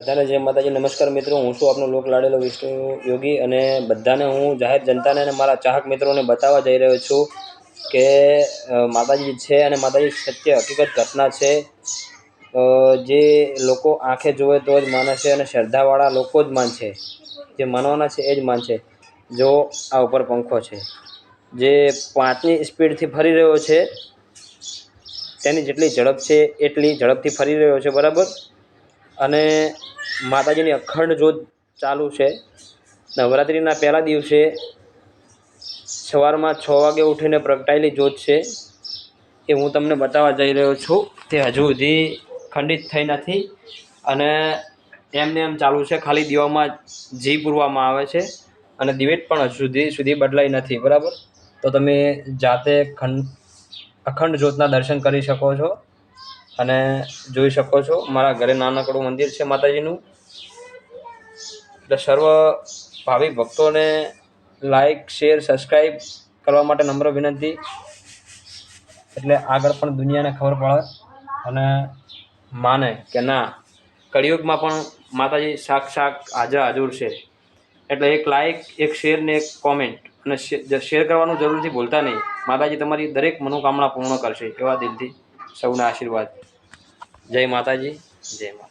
બધાને જય માતાજી। નમસ્કાર મિત્રો, હું છું આપનો લોક લાડેલો વિષ્ણુ યોગી અને બધાને હું જાહેર જનતાને અને મારા ચાહક મિત્રોને બતાવવા જઈ રહ્યો છું કે માતાજી છે અને માતાજી સત્ય હકીકત ઘટના છે। જે લોકો આંખે જોવે તો જ માને છે અને શ્રદ્ધાવાળા લોકો જ માનશે, જે માનવાના છે એ જ માનશે। જો આ ઉપર પંખો છે જે 5ની સ્પીડથી ફરી રહ્યો છે, તેની જેટલી ઝડપ છે એટલી ઝડપથી ફરી રહ્યો છે, બરાબર। અને માતાજીની અખંડ જ્યોત ચાલુ છે। નવરાત્રિના પહેલા દિવસે સવારમાં 6 વાગે ઉઠીને પ્રગટાયેલી જ્યોત છે એ હું તમને બતાવવા જઈ રહ્યો છું। તે હજુ સુધી ખંડિત થઈ નથી અને એમને એમ ચાલુ છે, ખાલી દીવામાં ઘી પૂરવામાં આવે છે અને દિવેટ પણ હજુ સુધી બદલાઈ નથી, બરાબર। તો તમે જાતે અખંડ જ્યોતના દર્શન કરી શકો છો અને જોઈ શકો છો। મારા ઘરે નાનકડું મંદિર છે માતાજીનું, એટલે સર્વ ભાવિક ભક્તોને લાઈક, શેર, સબસ્ક્રાઈબ કરવા માટે નમ્ર વિનંતી, એટલે આગળ પણ દુનિયાને ખબર પડે અને માને કે ના, કળિયુગમાં પણ માતાજી સાક્ષાત હાજર છે। એટલે એક લાઈક, એક શેર ને એક કોમેન્ટ અને શેર કરવાનું જરૂરથી ભૂલતા નહીં। માતાજી તમારી દરેક મનોકામના પૂર્ણ કરશે, એવા દિલથી સૌના આશીર્વાદ। જય માતાજી, જય માતા।